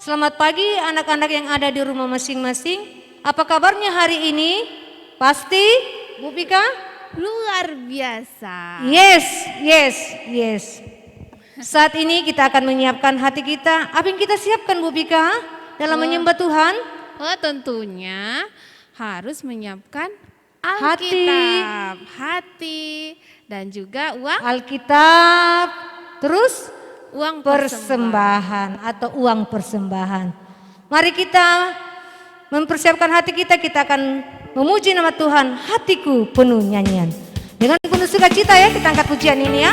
Selamat pagi anak-anak yang ada di rumah masing-masing. Apa kabarnya hari ini? Pasti, Bu Pika? Luar biasa. Yes. Saat ini kita akan menyiapkan hati kita. Apa yang kita siapkan, Bu Pika, dalam menyembah Tuhan? Oh, tentunya harus menyiapkan Alkitab, hati dan juga uang Alkitab, terus uang persembahan atau uang persembahan. Mari kita mempersiapkan hati kita akan memuji nama Tuhan. Hatiku penuh nyanyian. Dengan penuh sukacita ya kita angkat pujian ini ya.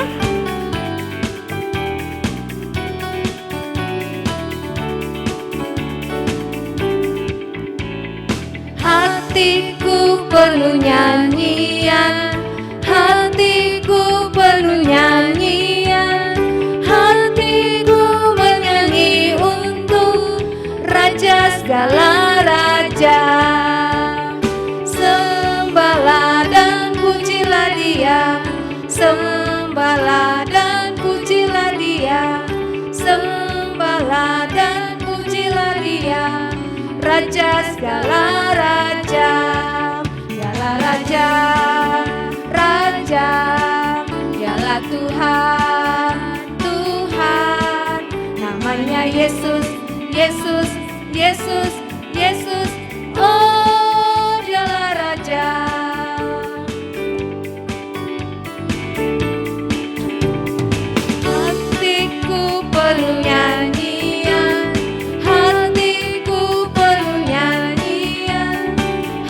Hatiku penuh nyanyian, hatiku penuh nyanyian, hatiku menyanyi untuk Raja segala raja. Sembahlah dan pujilah Dia, sembahlah dan pujilah Dia, sembahlah dan pujilah Dia, Raja segala raja. Dialah Raja, Raja, Dialah Tuhan, Tuhan. Namanya Yesus, Yesus, Yesus, Yesus. Oh, Dialah Raja. Hatiku penuh nyanyian, hatiku penuh nyanyian,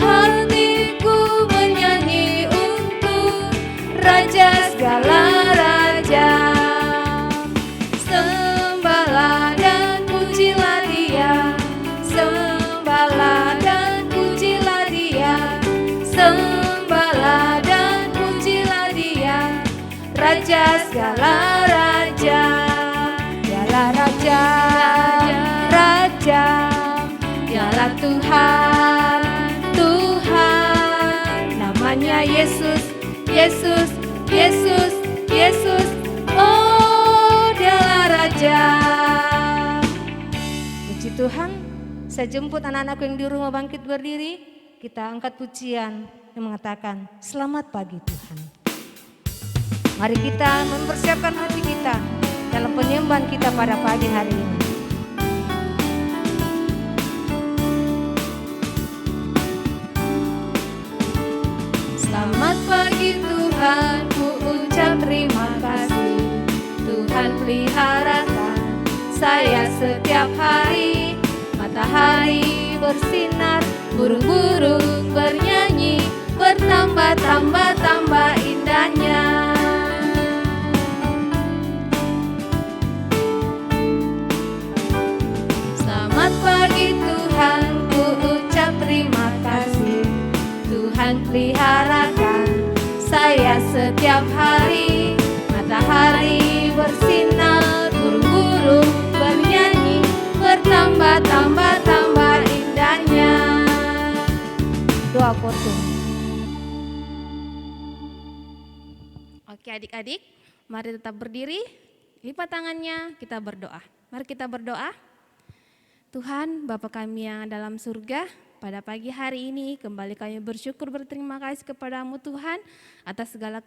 hatiku menyanyi untuk Raja segala raja. Sembahlah dan pujilah Dia, sembahlah dan pujilah Dia, sembahlah dan pujilah Dia, Raja segala raja. Dialah Raja, Raja, Dialah Tuhan, Tuhan. Namanya Yesus, Yesus, Yesus, Yesus. Oh, Dialah Raja. Puji Tuhan, saya jemput anak-anakku yang di rumah bangkit berdiri. Kita angkat pujian yang mengatakan, selamat pagi Tuhan. Mari kita mempersiapkan hati kita dalam penyembahan kita pada pagi hari ini. Selamat pagi Tuhan, ku ucap terima kasih. Tuhan peliharakan saya setiap hari. Matahari bersinar, burung-burung bernyanyi, bertambah-tambah indahnya. Selamat pagi Tuhan, ku ucap terima kasih. Tuhan peliharakan saya setiap hari. Matahari bersinar, burung-burung bernyanyi, bertambah-tambah indahnya. Doa potong. Oke adik-adik, mari tetap berdiri, lipat tangannya, kita berdoa. Mari kita berdoa. Tuhan, Bapa kami yang dalam surga, pada pagi hari ini kembali kami bersyukur berterima kasih kepadamu Tuhan atas segala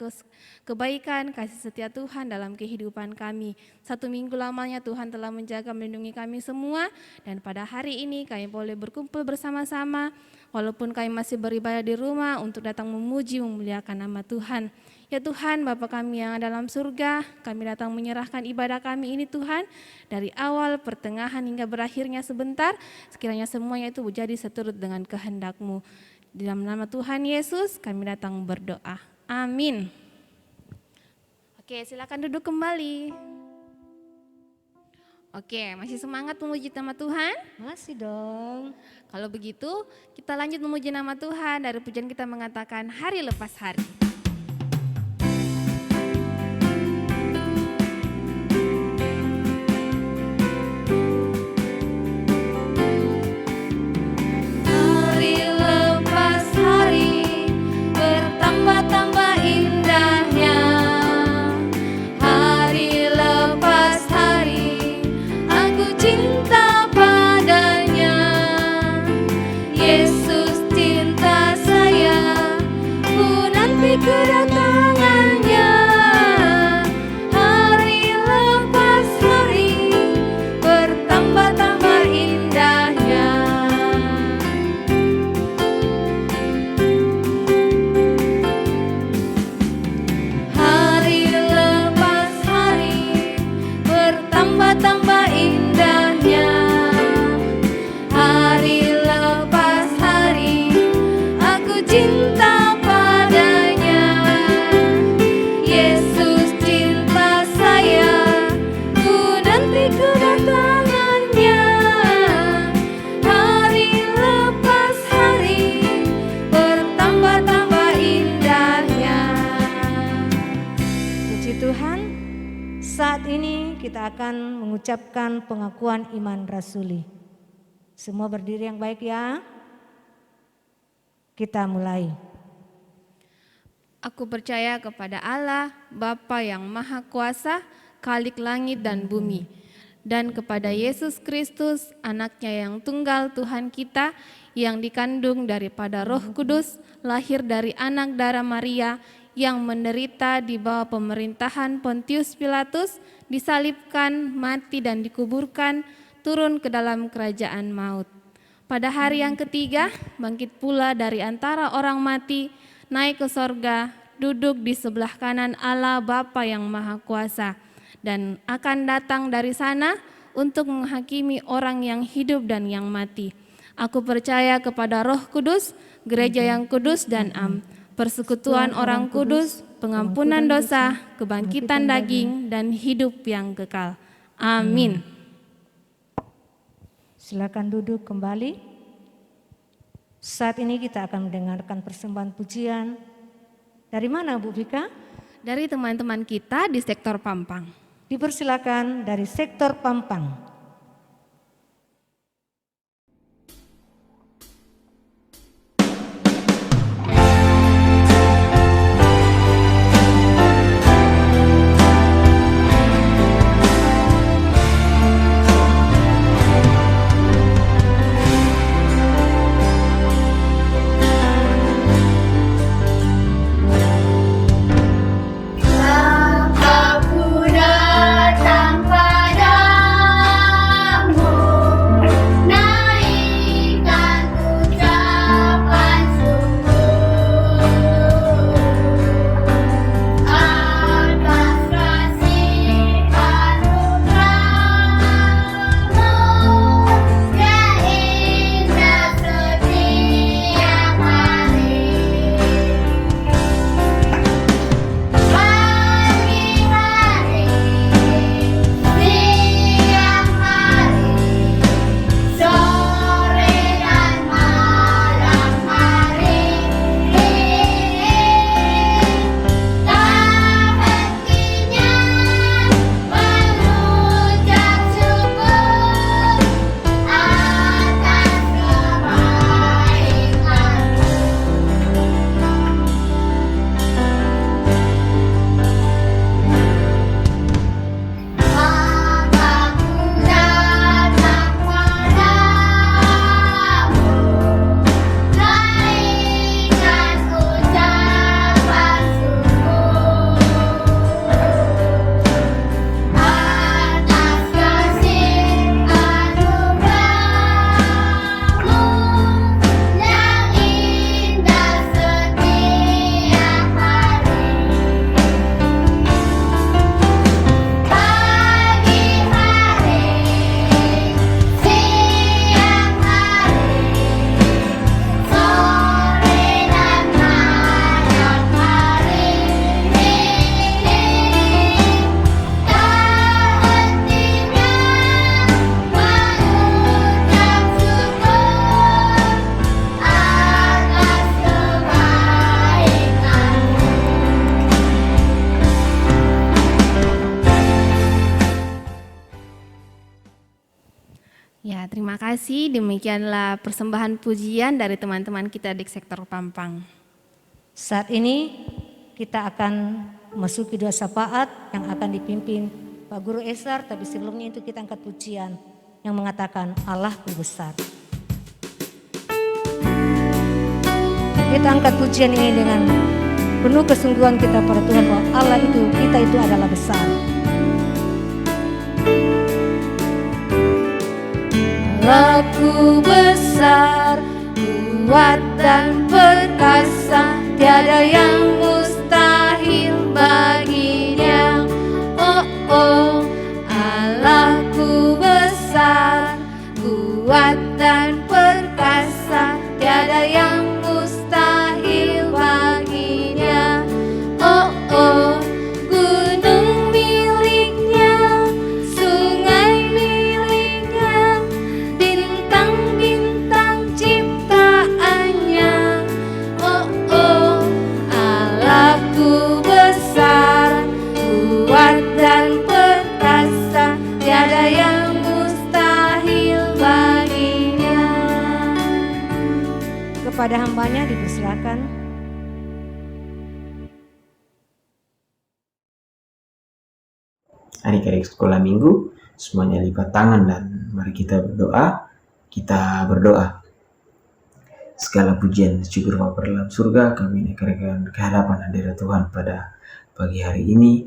kebaikan, kasih setia Tuhan dalam kehidupan kami. 1 minggu lamanya Tuhan telah menjaga melindungi kami semua dan pada hari ini kami boleh berkumpul bersama-sama walaupun kami masih beribadah di rumah untuk datang memuji memuliakan nama Tuhan. Ya Tuhan, Bapa kami yang dalam surga, kami datang menyerahkan ibadah kami ini Tuhan, dari awal, pertengahan hingga berakhirnya sebentar, sekiranya semuanya itu menjadi seturut dengan kehendak-Mu. Di dalam nama Tuhan Yesus, kami datang berdoa. Amin. Oke, silakan duduk kembali. Oke, masih semangat memuji nama Tuhan? Masih dong. Kalau begitu, kita lanjut memuji nama Tuhan. Dari pujian kita mengatakan hari lepas hari. Cinta Saat ini kita akan mengucapkan pengakuan iman rasuli. Semua berdiri yang baik ya. Kita mulai. Aku percaya kepada Allah, Bapa yang Maha Kuasa, Khalik langit dan bumi, dan kepada Yesus Kristus, anaknya yang tunggal Tuhan kita, yang dikandung daripada Roh Kudus, lahir dari anak darah Maria, yang menderita di bawah pemerintahan Pontius Pilatus, disalibkan, mati dan dikuburkan, turun ke dalam kerajaan maut. Pada hari yang ketiga, bangkit pula dari antara orang mati, naik ke sorga, duduk di sebelah kanan Allah Bapa yang Maha Kuasa, dan akan datang dari sana untuk menghakimi orang yang hidup dan yang mati. Aku percaya kepada Roh Kudus, gereja yang kudus dan am, persekutuan orang kudus, pengampunan dosa, kebangkitan daging, dan hidup yang kekal. Amin. Silakan duduk kembali. Saat ini kita akan mendengarkan persembahan pujian. Dari mana Bu Vika? Dari teman-teman kita di sektor Pampang. Dipersilakan dari sektor Pampang. Aku datang Ya, terima kasih. Demikianlah persembahan pujian dari teman-teman kita di sektor Pampang. Saat ini kita akan memasuki doa syafaat yang akan dipimpin Pak Guru Esar, tapi sebelumnya itu kita angkat pujian yang mengatakan Allahku besar. Kita angkat pujian ini dengan penuh kesungguhan kita pada Tuhan bahwa Allah itu, kita itu adalah besar. Allahku besar, kuat dan perkasa, tiada yang mustahil baginya. Oh oh, Allahku besar, kuat dan perkasa, tiada yang mustahil baginya. Oh oh, gunung miliknya, sungai miliknya, bintang-bintang ciptaannya. Oh oh, kepada hambanya, dipersilakan. Adik-adik sekolah minggu, semuanya lipat tangan dan mari kita berdoa. Kita berdoa. Segala pujian syukur Bapa dalam surga, kami naikkan ke hadapan hadirat Tuhan pada pagi hari ini,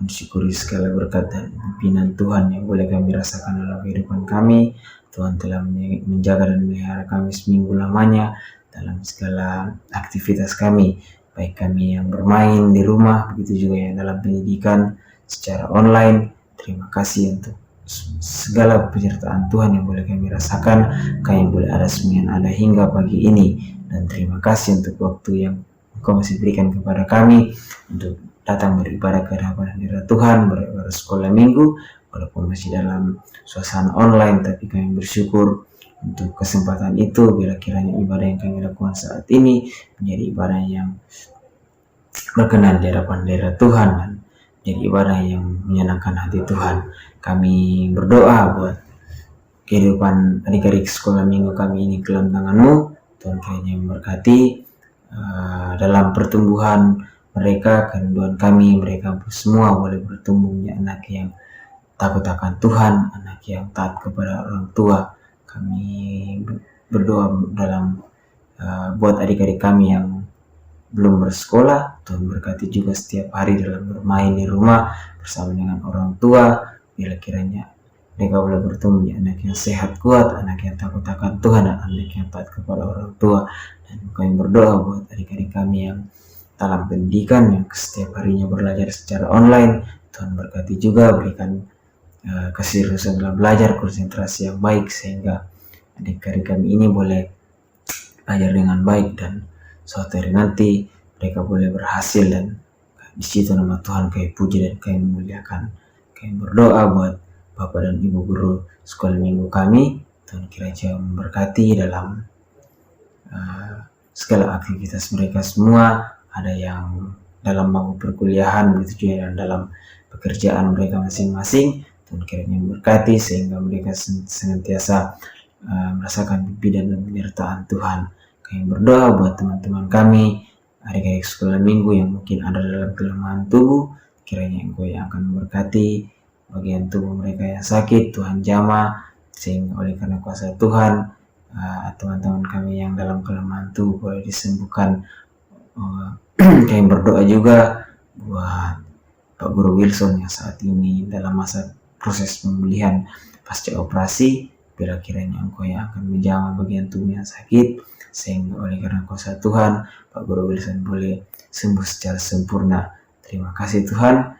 mensyukuri segala berkat dan pimpinan Tuhan yang boleh kami rasakan dalam kehidupan kami. Tuhan telah menjaga dan melihara kami seminggu lamanya dalam segala aktivitas kami, baik kami yang bermain di rumah, begitu juga yang dalam pendidikan secara online. Terima kasih untuk segala penyertaan Tuhan yang boleh kami rasakan, kami boleh ada semuanya ada hingga pagi ini, dan terima kasih untuk waktu yang Engkau masih berikan kepada kami untuk datang beribadah ke hadapan hadirat Tuhan, beribadah sekolah minggu, walaupun masih dalam suasana online, tapi kami bersyukur untuk kesempatan itu. Bila kiranya ibadah yang kami lakukan saat ini menjadi ibadah yang berkenan di hadapan hadirat Tuhan dan jadi ibadah yang menyenangkan hati Tuhan. Kami berdoa buat kehidupan adik-adik sekolah minggu kami ini ke dalam tangan-Mu. Tuhan kiranya memberkati dalam pertumbuhan mereka, kerinduan kami, mereka semua boleh bertumbuh menjadi anak yang takut akan Tuhan, anak yang taat kepada orang tua. Kami berdoa dalam buat adik-adik kami yang belum bersekolah. Tuhan berkati juga setiap hari dalam bermain di rumah bersama dengan orang tua. Bila kiranya mereka boleh bertumbuh menjadi anak yang sehat, kuat, anak yang takut akan Tuhan, dan anak yang taat kepada orang tua. Dan kami berdoa buat adik-adik kami yang dalam pendidikan, yang setiap harinya belajar secara online. Tuhan berkati juga, berikan keseriusan dalam belajar, konsentrasi yang baik, sehingga adik-adik kami ini boleh belajar dengan baik, dan suatu hari nanti mereka boleh berhasil, dan di situ nama Tuhan kami puji dan kami muliakan. Kami berdoa buat Bapak dan Ibu guru sekolah minggu kami. Tuhan kiranya memberkati dalam segala aktivitas mereka semua. Ada yang dalam bangku perkuliahan, begitu juga dalam pekerjaan mereka masing-masing. Tuhan kiranya memberkati sehingga mereka senantiasa merasakan bimbingan dan penyertaan Tuhan. Kami berdoa buat teman-teman kami, adik-adik sekolah minggu yang mungkin ada dalam kelemahan tubuh. Kiranya Engkau yang akan memberkati bagian tubuh mereka yang sakit, Tuhan jamah, sehingga oleh karena kuasa Tuhan, teman-teman kami yang dalam kelemahan tubuh boleh disembuhkan. Kami berdoa juga buat Pak Guru Wilson yang saat ini dalam masa proses pemulihan pasca operasi. Bila kiranya Engkau yang akan menjamah bagian tubuh yang sakit, sehingga oleh karena kuasa Tuhan, Pak Guru Wilson boleh sembuh secara sempurna. Terima kasih Tuhan.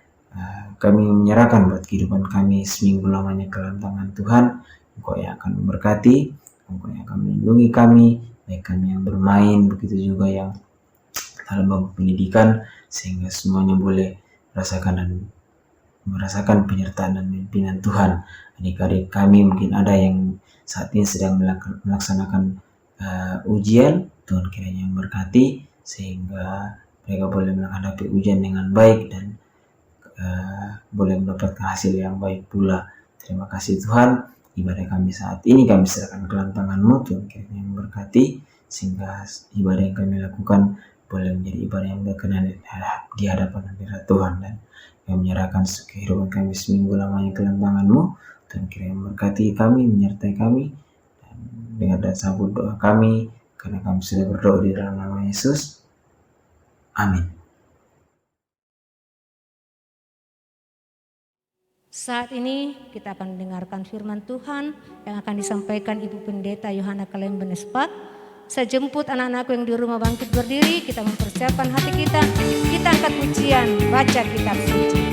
Kami menyerahkan buat kehidupan kami seminggu lamanya ke dalam tangan Tuhan. Engkau yang akan memberkati, Engkau yang akan melindungi kami, baik kami yang bermain, begitu juga yang dalam bangku pendidikan, sehingga semuanya boleh merasakan penyertaan dan pimpinan Tuhan. Adik-adik kami mungkin ada yang saat ini sedang melaksanakan ujian. Tuhan kiranya memberkati sehingga mereka boleh menghadapi ujian dengan baik dan boleh mendapatkan hasil yang baik pula. Terima kasih Tuhan. Ibadah kami saat ini kami serahkan ke dalam tangan-Mu. Tuhan kiranya memberkati sehingga ibadah yang kami lakukan boleh menjadi ibadah yang berkenan di hadapan hadirat Tuhan, dan kami menyerahkan kehidupan kami seminggu lamanya ke dalam tangan-Mu. Tuhan kiranya memberkati kami, menyertai kami, dan dengar dan sambut doa kami karena kami sudah berdoa di dalam nama Yesus. Amin. Saat ini kita akan mendengarkan firman Tuhan yang akan disampaikan Ibu Pendeta Yohana Kalem Benespat. Saya jemput anak-anakku yang di rumah bangkit berdiri, kita mempersiapkan hati kita angkat pujian, baca kitab suci.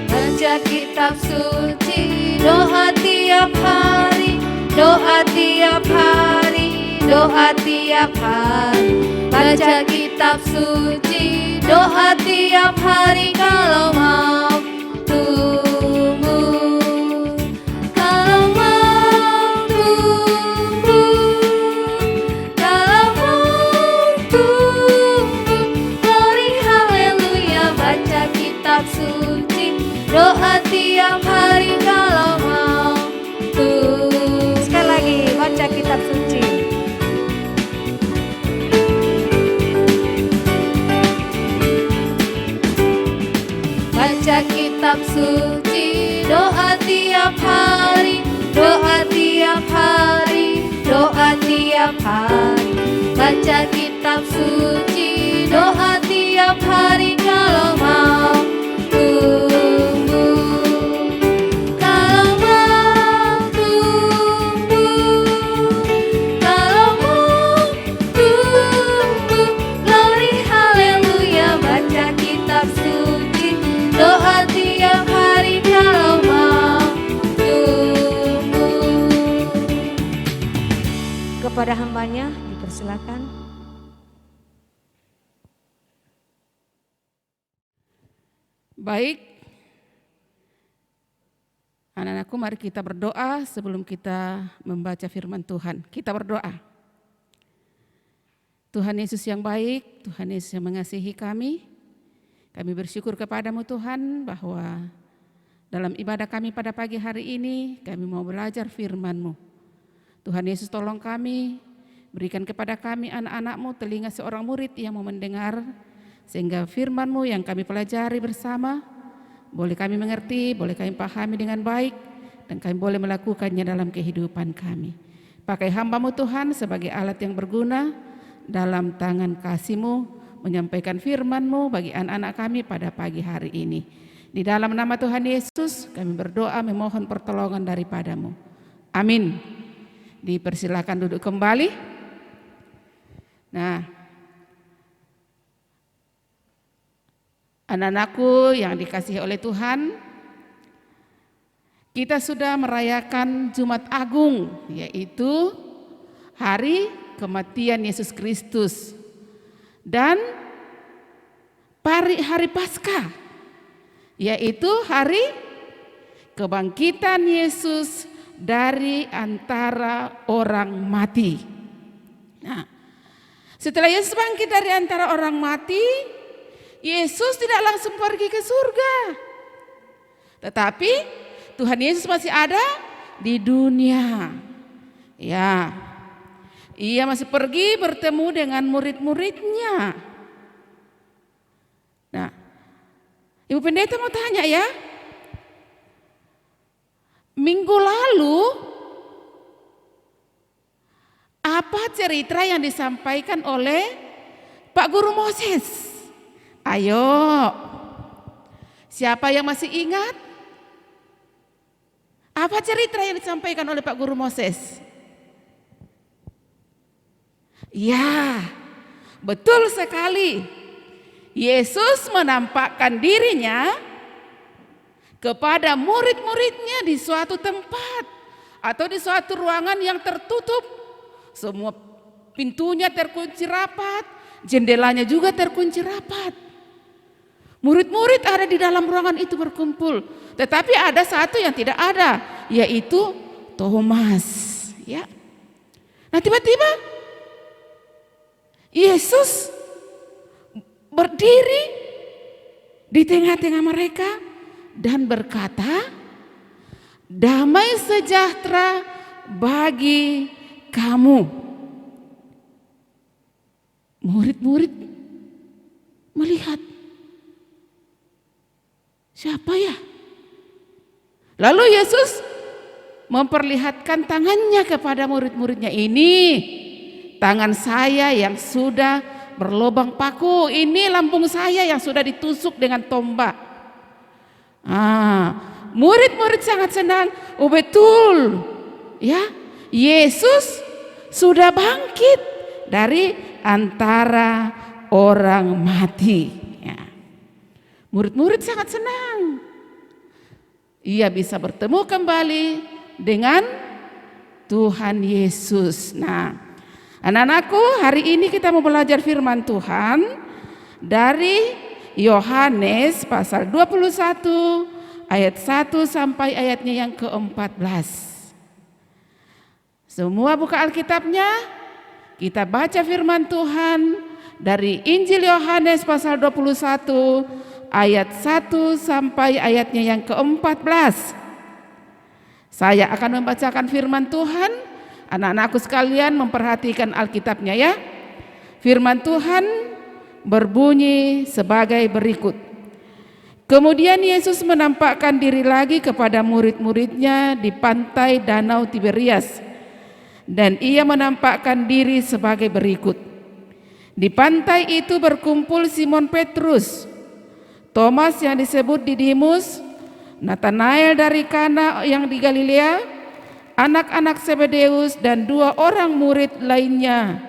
Baca kitab suci, doa tiap hari, doa tiap hari, doa tiap hari. Baca kitab suci, doa tiap hari kalau mau tumbuh, kalau mau tumbuh, kalau mau tumbuh. Glory haleluya, baca kitab suci, doa suci, doa tiap hari kalau mau tumbuh. Kalau mau tumbuh, kalau mau tumbuh, glory haleluya, baca kitab suci, doa tiap hari kalau mau tumbuh. Kepada hambanya dipersilakan. Baik, anak-anakku, mari kita berdoa sebelum kita membaca firman Tuhan. Kita berdoa. Tuhan Yesus yang baik, Tuhan Yesus yang mengasihi kami bersyukur kepadamu Tuhan bahwa dalam ibadah kami pada pagi hari ini kami mau belajar firman-Mu. Tuhan Yesus tolong kami, berikan kepada kami anak-anak-Mu telinga seorang murid yang mau mendengar, sehingga firman-Mu yang kami pelajari bersama boleh kami mengerti, boleh kami pahami dengan baik, dan kami boleh melakukannya dalam kehidupan kami. Pakai hamba-Mu Tuhan sebagai alat yang berguna dalam tangan kasih-Mu, menyampaikan firman-Mu bagi anak-anak kami pada pagi hari ini. Di dalam nama Tuhan Yesus kami berdoa memohon pertolongan daripada-Mu. Amin. Dipersilakan duduk kembali. Nah, anak-anakku yang dikasihi oleh Tuhan, kita sudah merayakan Jumat Agung, yaitu hari kematian Yesus Kristus, dan hari Paskah, yaitu hari kebangkitan Yesus dari antara orang mati. Nah, setelah Yesus bangkit dari antara orang mati, Yesus tidak langsung pergi ke surga, tetapi Tuhan Yesus masih ada di dunia. Ya, Ia masih pergi bertemu dengan murid-muridnya. Nah, Ibu Pendeta mau tanya ya, minggu lalu apa cerita yang disampaikan oleh Pak Guru Moses? Ayo, siapa yang masih ingat? Apa cerita yang disampaikan oleh Pak Guru Moses? Ya, betul sekali. Yesus menampakkan dirinya kepada murid-muridnya di suatu tempat atau di suatu ruangan yang tertutup. Semua pintunya terkunci rapat, jendelanya juga terkunci rapat. Murid-murid ada di dalam ruangan itu berkumpul, tetapi ada satu yang tidak ada, yaitu Thomas. Ya. Nah, tiba-tiba Yesus berdiri di tengah-tengah mereka dan berkata, "Damai sejahtera bagi kamu." Murid-murid melihat, siapa ya? Lalu Yesus memperlihatkan tangannya kepada murid-muridnya, "Ini tangan saya yang sudah berlubang paku, ini lambung saya yang sudah ditusuk dengan tombak." Murid-murid sangat senang. Oh betul, ya, Yesus sudah bangkit dari antara orang mati. Ya. Murid-murid sangat senang. Ia bisa bertemu kembali dengan Tuhan Yesus. Nah, anak-anakku, hari ini kita mau belajar firman Tuhan dari Yohanes pasal 21 ayat 1 sampai ayatnya yang ke-14. Semua buka Alkitabnya. Kita baca firman Tuhan dari Injil Yohanes pasal 21 ayat 1 sampai ayatnya yang ke-14. Saya akan membacakan firman Tuhan. Anak-anakku sekalian memperhatikan Alkitabnya ya. Firman Tuhan berbunyi sebagai berikut. Kemudian Yesus menampakkan diri lagi kepada murid-muridnya di pantai Danau Tiberias. Dan ia menampakkan diri sebagai berikut. Di pantai itu berkumpul Simon Petrus, Thomas yang disebut Didimus, Nathanael dari Kana yang di Galilea, anak-anak Zebedeus, dan 2 orang murid lainnya.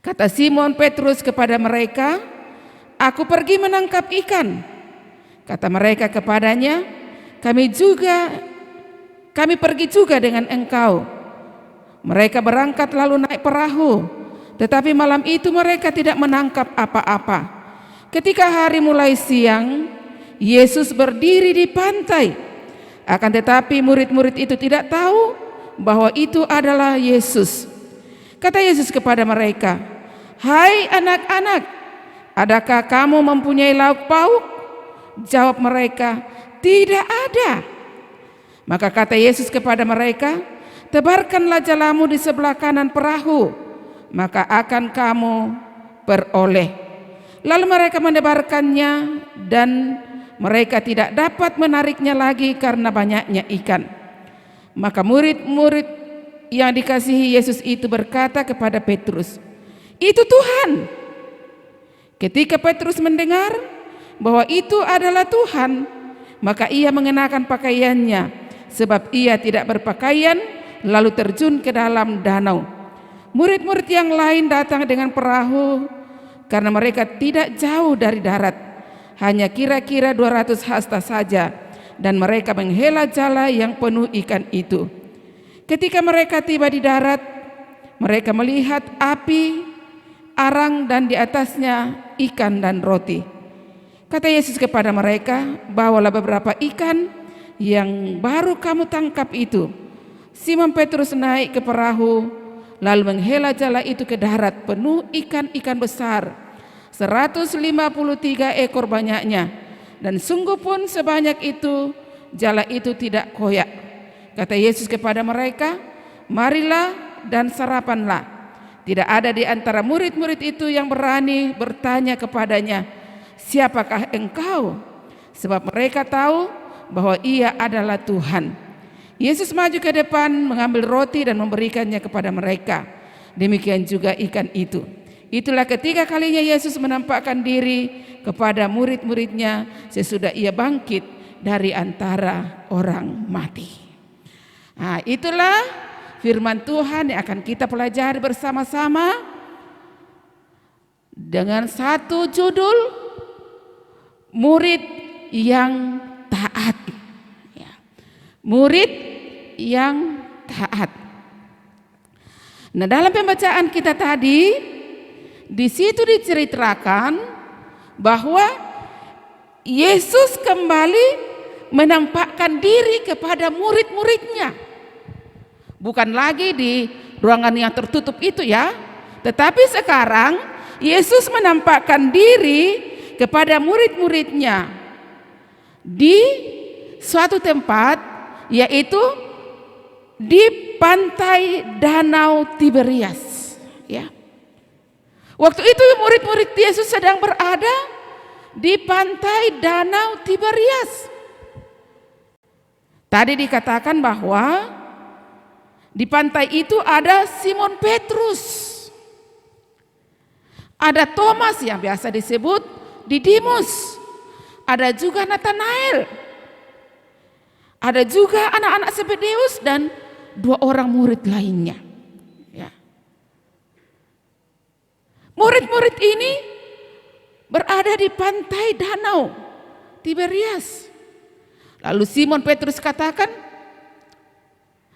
Kata Simon Petrus kepada mereka, "Aku pergi menangkap ikan." Kata mereka kepadanya, Kami pergi juga dengan engkau." Mereka berangkat lalu naik perahu, tetapi malam itu mereka tidak menangkap apa-apa. Ketika hari mulai siang, Yesus berdiri di pantai. Akan tetapi murid-murid itu tidak tahu bahwa itu adalah Yesus. Kata Yesus kepada mereka, "Hai anak-anak, adakah kamu mempunyai lauk pauk?" Jawab mereka, "Tidak ada." Maka kata Yesus kepada mereka, "Tebarkanlah jalamu di sebelah kanan perahu, maka akan kamu peroleh." Lalu mereka menebarkannya dan mereka tidak dapat menariknya lagi karena banyaknya ikan. Maka murid-murid yang dikasihi Yesus itu berkata kepada Petrus, "Itu Tuhan." Ketika Petrus mendengar bahwa itu adalah Tuhan, maka ia mengenakan pakaiannya, sebab ia tidak berpakaian, lalu terjun ke dalam danau. Murid-murid yang lain datang dengan perahu karena mereka tidak jauh dari darat, hanya kira-kira 200 hasta saja, dan mereka menghela jala yang penuh ikan itu. Ketika mereka tiba di darat, mereka melihat api, arang, dan di atasnya ikan dan roti. Kata Yesus kepada mereka, "Bawalah beberapa ikan yang baru kamu tangkap itu." Simon Petrus naik ke perahu, lalu menghela jala itu ke darat penuh ikan-ikan besar, 153 ekor banyaknya, dan sungguh pun sebanyak itu jala itu tidak koyak. Kata Yesus kepada mereka, "Marilah dan sarapanlah." Tidak ada di antara murid-murid itu yang berani bertanya kepadanya, "Siapakah engkau?" Sebab mereka tahu bahwa ia adalah Tuhan. Yesus maju ke depan, mengambil roti dan memberikannya kepada mereka. Demikian juga ikan itu. Itulah ketiga kalinya Yesus menampakkan diri kepada murid-muridnya sesudah ia bangkit dari antara orang mati. Nah, itulah firman Tuhan yang akan kita pelajari bersama-sama dengan satu judul, murid yang taat. Ya. Murid yang taat. Nah, dalam pembacaan kita tadi, di situ diceritakan bahwa Yesus kembali menampakkan diri kepada murid-muridnya. Bukan lagi di ruangan yang tertutup itu ya, tetapi sekarang Yesus menampakkan diri kepada murid-muridnya di suatu tempat, yaitu di pantai Danau Tiberias. Ya. Waktu itu murid-murid Yesus sedang berada di pantai Danau Tiberias. Tadi dikatakan bahwa di pantai itu ada Simon Petrus, ada Thomas yang biasa disebut Didimus, ada juga Nathanael, ada juga anak-anak Zebedeus dan 2 orang murid lainnya. Ya. Murid-murid ini berada di pantai Danau Tiberias. Lalu Simon Petrus katakan,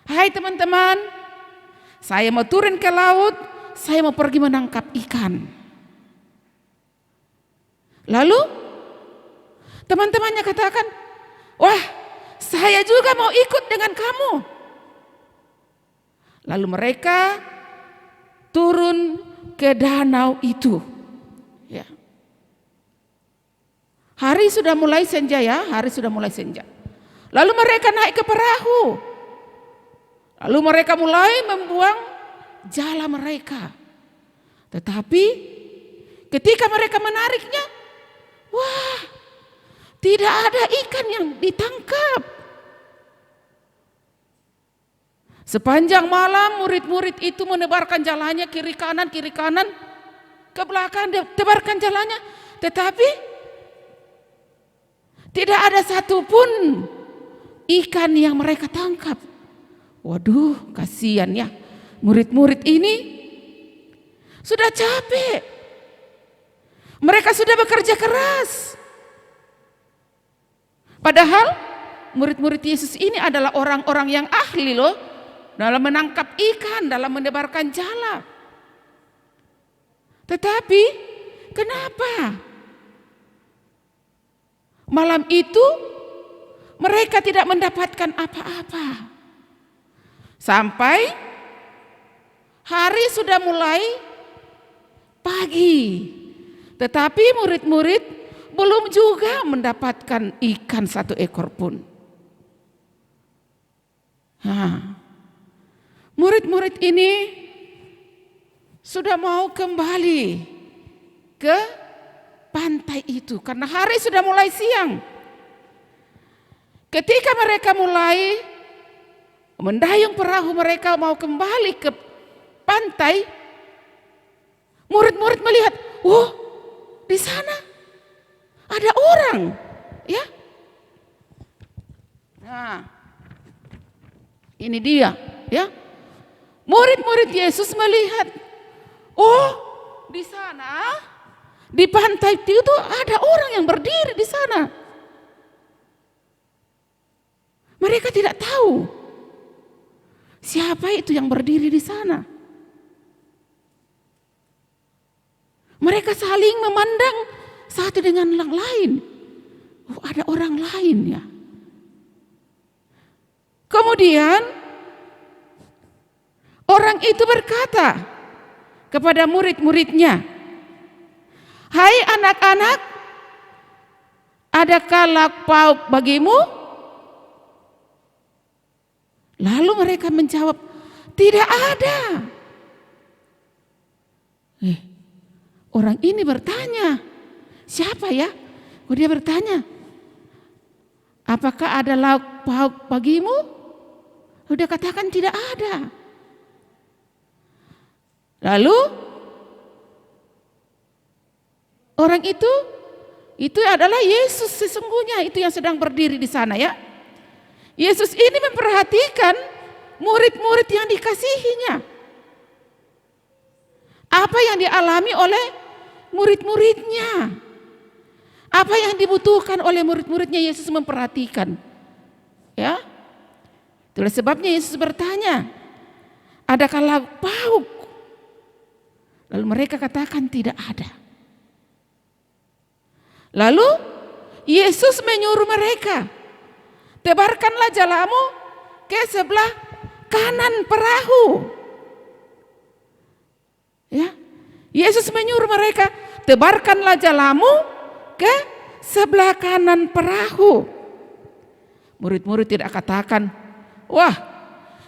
"Hai teman-teman, saya mau turun ke laut, saya mau pergi menangkap ikan." Lalu teman-temannya katakan, "Wah, saya juga mau ikut dengan kamu." Lalu mereka turun ke danau itu. Ya. Hari sudah mulai senja ya, hari sudah mulai senja. Lalu mereka naik ke perahu. Lalu mereka mulai membuang jala mereka. Tetapi ketika mereka menariknya, wah, tidak ada ikan yang ditangkap. Sepanjang malam murid-murid itu menebarkan jalanya kiri kanan, ke belakang, dia tebarkan jalannya, tetapi tidak ada satupun ikan yang mereka tangkap. Waduh, kasihan ya, murid-murid ini sudah capek. Mereka sudah bekerja keras. Padahal murid-murid Yesus ini adalah orang-orang yang ahli loh dalam menangkap ikan, dalam menebarkan jala. Tetapi kenapa malam itu mereka tidak mendapatkan apa-apa? Sampai hari sudah mulai pagi, tetapi murid-murid belum juga mendapatkan ikan satu ekor pun. Nah, murid-murid ini sudah mau kembali ke pantai itu karena hari sudah mulai siang. Ketika mereka mulai mendayung perahu, mereka mau kembali ke pantai, murid-murid melihat, oh, di sana ada orang, ya. Nah, ini dia, ya. Murid-murid Yesus melihat, oh, di sana, di pantai itu ada orang yang berdiri di sana. Mereka tidak tahu siapa itu yang berdiri di sana. Mereka saling memandang satu dengan yang lain. Oh, ada orang lain ya. Kemudian orang itu berkata kepada murid-muridnya, "Hai anak-anak, adakah lauk pauk bagimu?" Lalu mereka menjawab, "Tidak ada." Orang ini bertanya, siapa ya? Oh, dia bertanya, "Apakah ada lauk pauk bagimu?" Udah katakan tidak ada. Lalu orang itu adalah Yesus sesungguhnya, itu yang sedang berdiri di sana ya. Yesus ini memperhatikan murid-murid yang dikasihinya. Apa yang dialami oleh murid-muridnya. Apa yang dibutuhkan oleh murid-muridnya, Yesus memperhatikan. Ya. Itulah sebabnya Yesus bertanya, "Adakah lauk pauk?" Lalu mereka katakan tidak ada. Lalu Yesus menyuruh mereka, "Tebarkanlah jalamu ke sebelah kanan perahu." Ya, Yesus menyuruh mereka, "Tebarkanlah jalamu ke sebelah kanan perahu." Murid-murid tidak katakan, "Wah,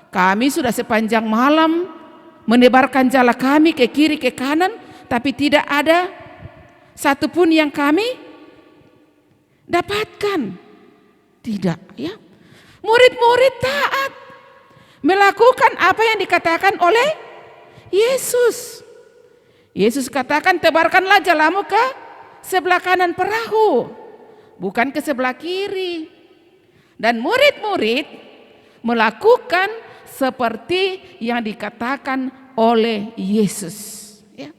kami sudah sepanjang malam menebarkan jala kami ke kiri ke kanan, tapi tidak ada satupun yang kami dapatkan." Tidak, ya. Murid-murid taat melakukan apa yang dikatakan oleh Yesus. Yesus katakan, "Tebarkanlah jalamu ke sebelah kanan perahu, bukan ke sebelah kiri." Dan murid-murid melakukan seperti yang dikatakan oleh Yesus. Ya.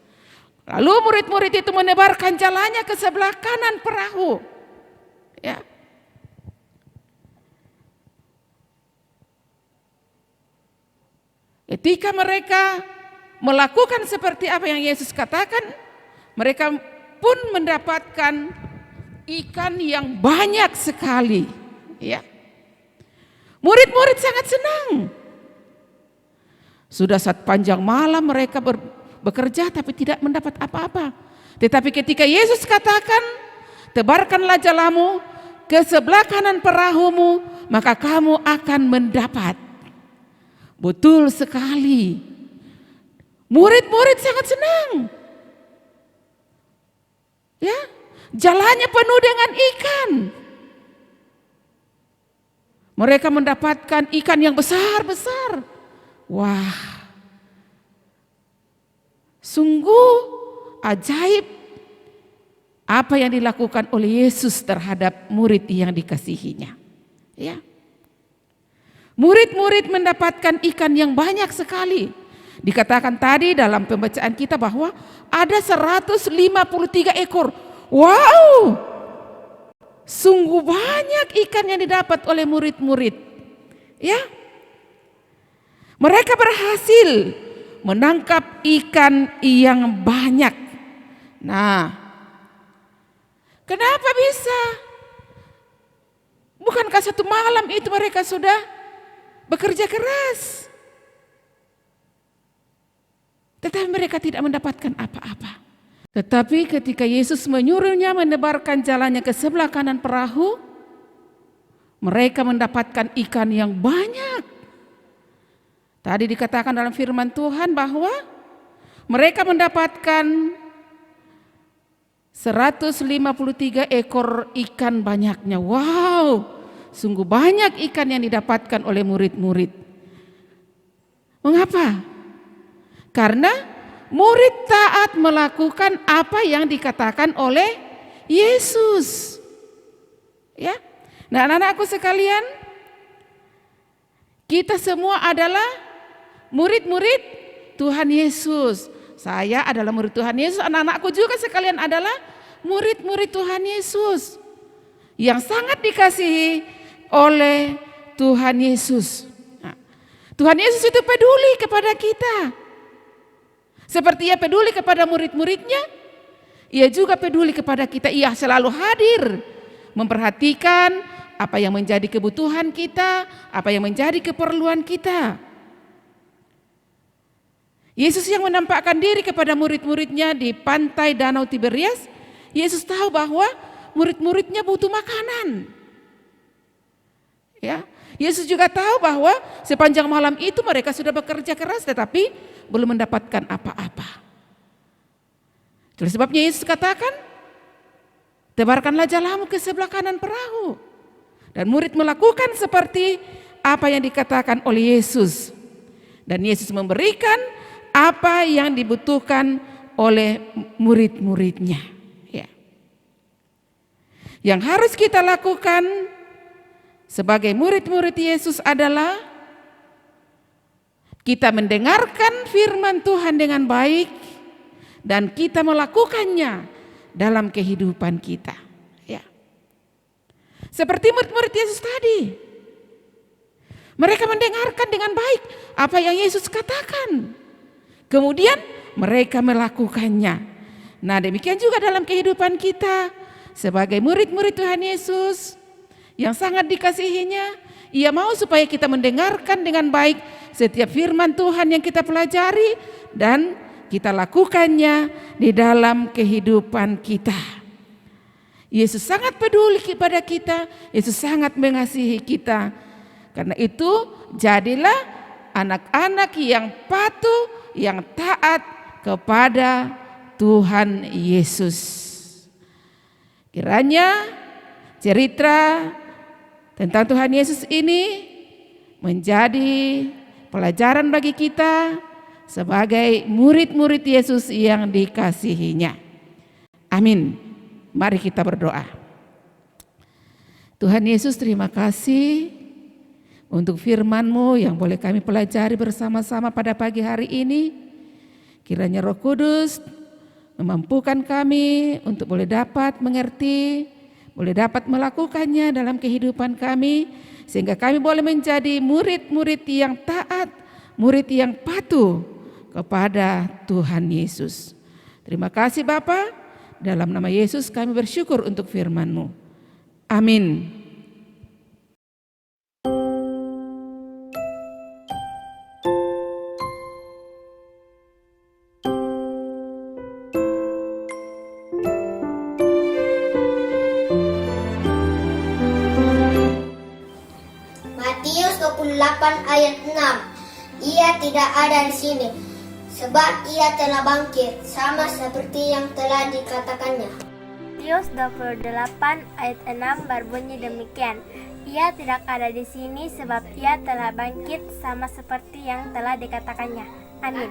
Lalu murid-murid itu menebarkan jalannya ke sebelah kanan perahu. Ya. Ketika mereka melakukan seperti apa yang Yesus katakan, mereka pun mendapatkan ikan yang banyak sekali. Ya. Murid-murid sangat senang. Sudah sepanjang malam mereka bekerja tapi tidak mendapat apa-apa. Tetapi ketika Yesus katakan, "Tebarkanlah jalamu ke sebelah kanan perahumu, maka kamu akan mendapat." Betul sekali. Murid-murid sangat senang. Ya, jalannya penuh dengan ikan. Mereka mendapatkan ikan yang besar-besar. Wah, sungguh ajaib apa yang dilakukan oleh Yesus terhadap murid yang dikasihinya. Ya. Murid-murid mendapatkan ikan yang banyak sekali. Dikatakan tadi dalam pembacaan kita bahwa ada 153 ekor. Wow! Sungguh banyak ikan yang didapat oleh murid-murid. Ya. Mereka berhasil menangkap ikan yang banyak. Nah, kenapa bisa? Bukankah satu malam itu mereka sudah bekerja keras? Tetapi mereka tidak mendapatkan apa-apa. Tetapi ketika Yesus menyuruhnya menebarkan jalannya ke sebelah kanan perahu, mereka mendapatkan ikan yang banyak. Tadi dikatakan dalam firman Tuhan bahwa mereka mendapatkan 153 ekor ikan banyaknya. Wow, sungguh banyak ikan yang didapatkan oleh murid-murid. Mengapa? Karena murid taat melakukan apa yang dikatakan oleh Yesus. Ya. Nah, anak-anakku sekalian, kita semua adalah murid-murid Tuhan Yesus. Saya adalah murid Tuhan Yesus, anak-anakku juga sekalian adalah murid-murid Tuhan Yesus yang sangat dikasihi oleh Tuhan Yesus. Nah, Tuhan Yesus itu peduli kepada kita. Seperti Ia peduli kepada murid-muridnya, Ia juga peduli kepada kita. Ia selalu hadir memperhatikan apa yang menjadi kebutuhan kita, apa yang menjadi keperluan kita. Yesus yang menampakkan diri kepada murid-muridnya di pantai Danau Tiberias, Yesus tahu bahwa murid-muridnya butuh makanan. Ya, Yesus juga tahu bahwa sepanjang malam itu mereka sudah bekerja keras tetapi belum mendapatkan apa-apa. Itulah sebabnya Yesus katakan, tebarkanlah jalamu ke sebelah kanan perahu. Dan murid melakukan seperti apa yang dikatakan oleh Yesus. Dan Yesus memberikan apa yang dibutuhkan oleh murid-muridnya. Ya. Yang harus kita lakukan sebagai murid-murid Yesus adalah kita mendengarkan firman Tuhan dengan baik dan kita melakukannya dalam kehidupan kita. Ya. Seperti murid-murid Yesus tadi. Mereka mendengarkan dengan baik apa yang Yesus katakan. Kemudian mereka melakukannya. Nah, demikian juga dalam kehidupan kita sebagai murid-murid Tuhan Yesus yang sangat dikasihinya. Ia mau supaya kita mendengarkan dengan baik setiap firman Tuhan yang kita pelajari dan kita lakukannya di dalam kehidupan kita. Yesus sangat peduli kepada kita, Yesus sangat mengasihi kita. Karena itu jadilah anak-anak yang patuh, yang taat kepada Tuhan Yesus. Kiranya cerita tentang Tuhan Yesus ini menjadi pelajaran bagi kita sebagai murid-murid Yesus yang dikasihinya. Amin. Mari kita berdoa. Tuhan Yesus, terima kasih untuk firman-Mu yang boleh kami pelajari bersama-sama pada pagi hari ini. Kiranya Roh Kudus memampukan kami untuk boleh dapat mengerti, boleh dapat melakukannya dalam kehidupan kami, sehingga kami boleh menjadi murid-murid yang taat, murid yang patuh kepada Tuhan Yesus. Terima kasih Bapa, dalam nama Yesus kami bersyukur untuk firman-Mu. Amin. Matius 28 ayat 6. Ia tidak ada di sini, sebab ia telah bangkit, sama seperti yang telah dikatakannya. Matius 28 ayat 6 berbunyi demikian. Ia tidak ada di sini sebab ia telah bangkit sama seperti yang telah dikatakannya. Amin.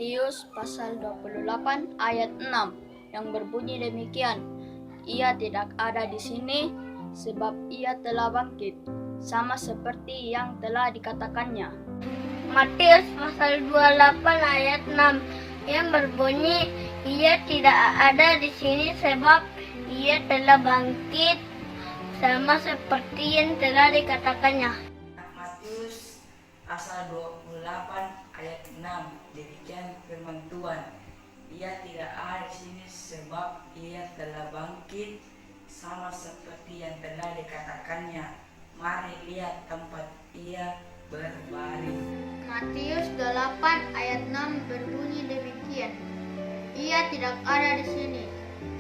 Matius pasal 28 ayat 6 yang berbunyi demikian. Ia tidak ada di sini sebab ia telah bangkit, sama seperti yang telah dikatakannya. Matius pasal 28 ayat 6 yang berbunyi, ia tidak ada di sini sebab ia telah bangkit, sama seperti yang telah dikatakannya. Matius pasal 28 ayat 6, demikian firman Tuhan. Ia tidak ada di sini sebab ia telah bangkit, sama seperti yang telah dikatakannya. Mari lihat tempat ia berbaring. Matius 28 ayat 6 berbunyi demikian. Ia tidak ada di sini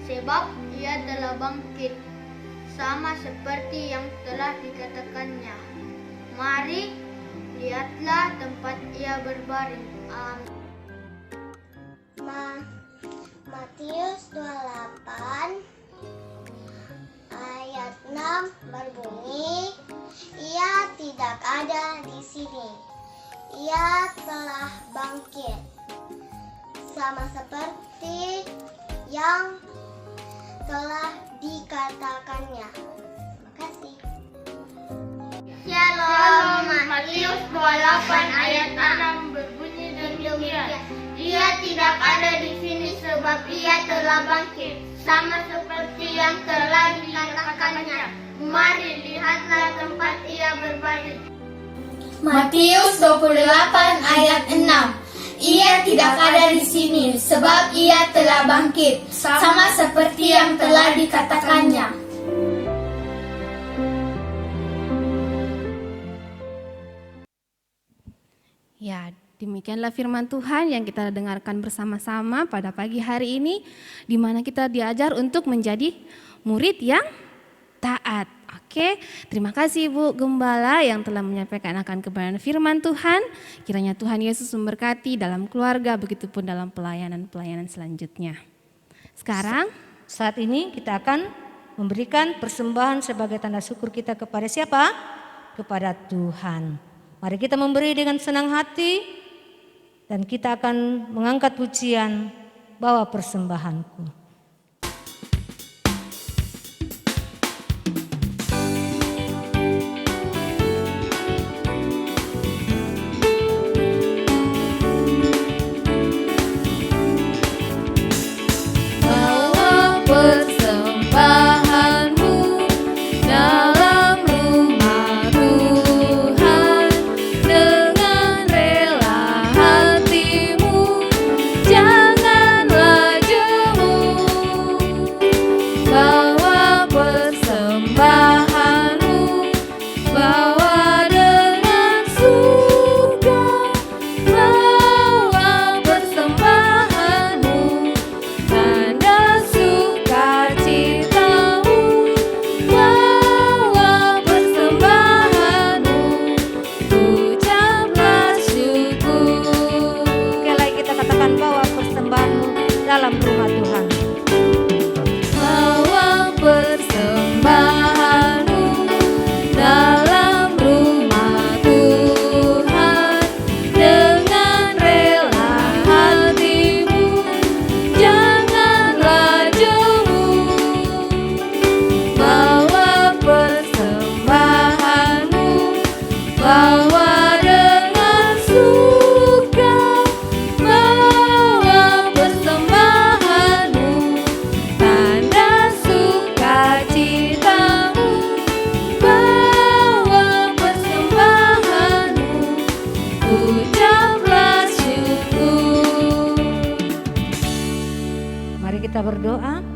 sebab ia telah bangkit, sama seperti yang telah dikatakannya. Mari lihatlah tempat ia berbaring. Amin. Matius 28 ayat 6 berbunyi, ia tidak ada di sini. Ia telah bangkit, sama seperti yang telah dikatakannya. Terima kasih. Shalom. Matius 28 ayat 6 berbunyi demikian. Ia tidak ada di sini sebab ia telah bangkit, sama seperti yang telah dikatakannya. Mari lihatlah tempat ia berbaring. Matius 28 ayat 6. Ia tidak ada di sini sebab ia telah bangkit, sama seperti yang telah dikatakannya. Ya, demikianlah firman Tuhan yang kita dengarkan bersama-sama pada pagi hari ini, di mana kita diajar untuk menjadi murid yang taat. Oke, terima kasih Ibu Gembala yang telah menyampaikan akan kebenaran firman Tuhan. Kiranya Tuhan Yesus memberkati dalam keluarga, begitupun dalam pelayanan-pelayanan selanjutnya. Sekarang, Saat ini kita akan memberikan persembahan sebagai tanda syukur kita kepada siapa? Kepada Tuhan. Mari kita memberi dengan senang hati dan kita akan mengangkat pujian, bawa persembahanku. Bawa persembahanmu dalam rumah Tuhan dengan rela hatimu, janganlah jemu. Bawa persembahanmu, bawa dengan suka, bawa persembahanmu, tanda sukacitamu, bawa persembahanmu, ucaplah syukur. Sekali lagi kita katakan bawa persembahanmu dalam rumah Tuhan. Bawa persembahanmu dalam rumah Tuhan dengan rela hatimu, janganlah jemu. Bawa persembahanmu, bawa dengan suka, bawa persembahanmu, tanda sukacitamu, bawa persembahanmu, ucaplah syukur. Mari kita berdoa.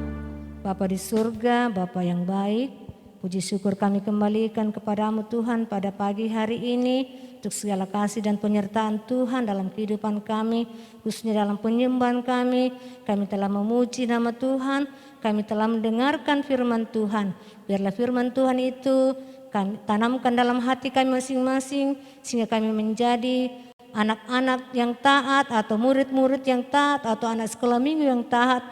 Bapa di surga, Bapa yang baik, puji syukur kami kembalikan kepadamu Tuhan pada pagi hari ini untuk segala kasih dan penyertaan Tuhan dalam kehidupan kami, khususnya dalam penyembahan kami. Kami telah memuji nama Tuhan, kami telah mendengarkan firman Tuhan. Biarlah firman Tuhan itu kami tanamkan dalam hati kami masing-masing, sehingga kami menjadi anak-anak yang taat atau murid-murid yang taat atau anak sekolah minggu yang taat,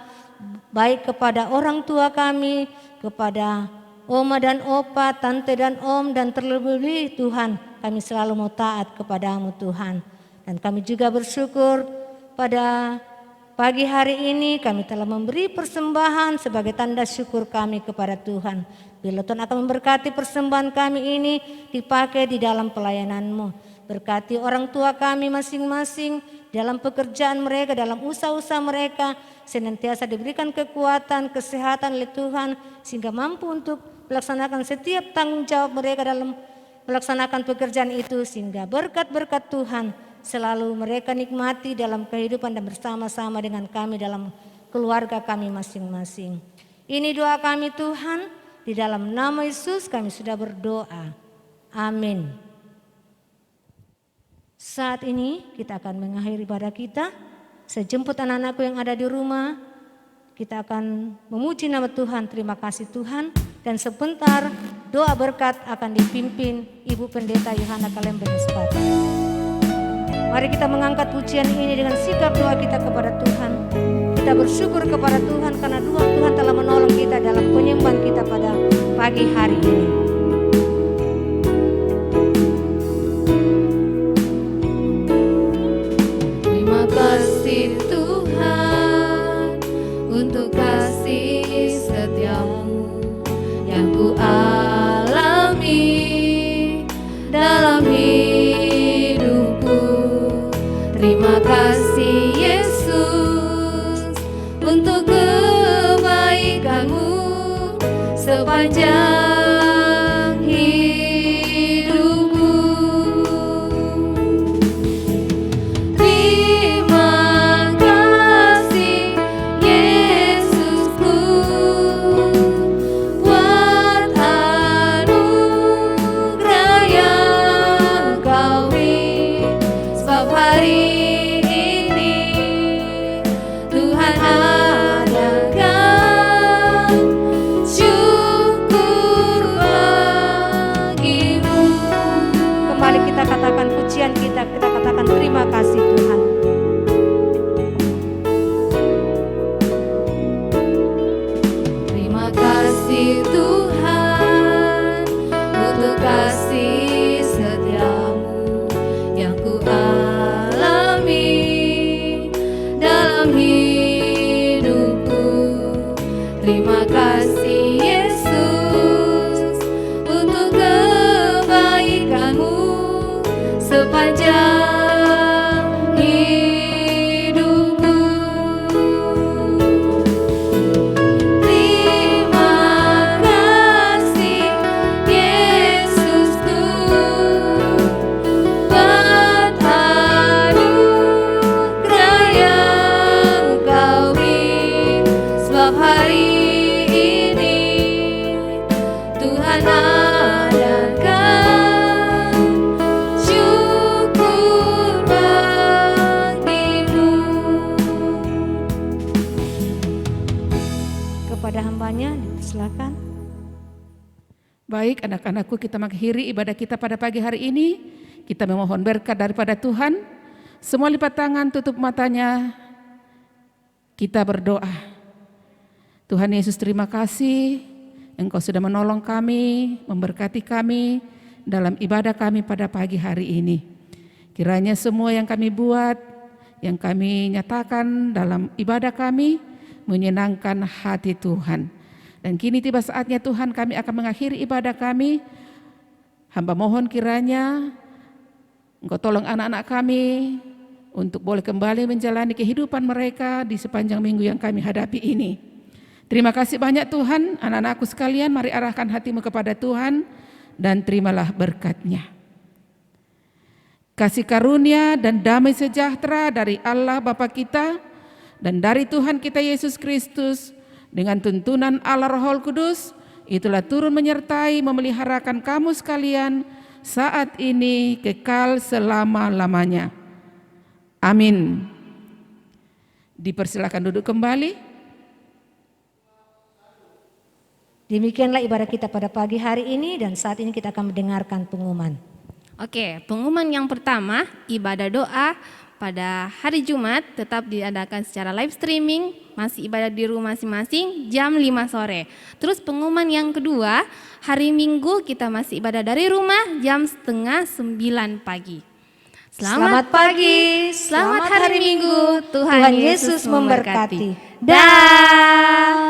baik kepada orang tua kami, kepada oma dan opa, tante dan om, dan terlebih Tuhan, kami selalu mau taat kepadamu Tuhan. Dan kami juga bersyukur pada pagi hari ini kami telah memberi persembahan sebagai tanda syukur kami kepada Tuhan. Bila Tuhan akan memberkati persembahan kami ini dipakai di dalam pelayanan-Mu. Berkati orang tua kami masing-masing dalam pekerjaan mereka, dalam usaha-usaha mereka. Senantiasa diberikan kekuatan, kesehatan oleh Tuhan sehingga mampu untuk melaksanakan setiap tanggung jawab mereka dalam melaksanakan pekerjaan itu. Sehingga berkat-berkat Tuhan selalu mereka nikmati dalam kehidupan dan bersama-sama dengan kami dalam keluarga kami masing-masing. Ini doa kami Tuhan, di dalam nama Yesus kami sudah berdoa. Amin. Saat ini kita akan mengakhiri ibadah kita. Saya jemput anak-anakku yang ada di rumah. Kita akan memuji nama Tuhan, terima kasih Tuhan. Dan sebentar doa berkat akan dipimpin Ibu Pendeta Yohana Kalemben Espat. Mari kita mengangkat pujian ini dengan sikap doa kita kepada Tuhan. Kita bersyukur kepada Tuhan karena Tuhan telah menolong kita dalam penyembahan kita pada pagi hari ini. Terima kasih Tuhan untuk kasih setiamu yang ku alami dalam hidupku. Terima kasih Yesus untuk kebaikan-Mu sepanjang hidupku. Terima kasih Yesusku buat anugerah yang Kau beri, sebab hari katakan pujian kita katakan terima kasih Tuhan. Terima kasih Tuhan untuk kasih setiamu yang ku alami dalam hidupku. Terima kasih Yesus untuk kebaikan-Mu sepanjang hidupku. Terima kasih Yesusku buat anugerah yang Kau beri, sebab hari ini Tuhan hambanya, silakan. Baik anak-anakku, kita mengakhiri ibadah kita pada pagi hari ini. Kita memohon berkat daripada Tuhan. Semua lipat tangan, tutup matanya. Kita berdoa. Tuhan Yesus, terima kasih Engkau sudah menolong kami, memberkati kami dalam ibadah kami pada pagi hari ini. Kiranya semua yang kami buat, yang kami nyatakan dalam ibadah kami menyenangkan hati Tuhan. Dan kini tiba saatnya Tuhan kami akan mengakhiri ibadah kami. Hamba mohon kiranya Engkau tolong anak-anak kami untuk boleh kembali menjalani kehidupan mereka di sepanjang minggu yang kami hadapi ini. Terima kasih banyak Tuhan. Anak-anakku sekalian, mari arahkan hatimu kepada Tuhan dan terimalah berkat-Nya. Kasih karunia dan damai sejahtera dari Allah Bapa kita dan dari Tuhan kita Yesus Kristus dengan tuntunan Allah Roh Kudus, itulah turun menyertai memeliharakan kamu sekalian saat ini kekal selama-lamanya. Amin. Dipersilakan duduk kembali. Demikianlah ibadah kita pada pagi hari ini dan saat ini kita akan mendengarkan pengumuman. Oke, pengumuman yang pertama, ibadah doa pada hari Jumat tetap diadakan secara live streaming, masih ibadah di rumah masing-masing jam 5 sore. Terus pengumuman yang kedua, hari Minggu kita masih ibadah dari rumah jam 8:30 pagi. Selamat pagi, selamat hari Minggu. Tuhan Yesus memberkati. Dah.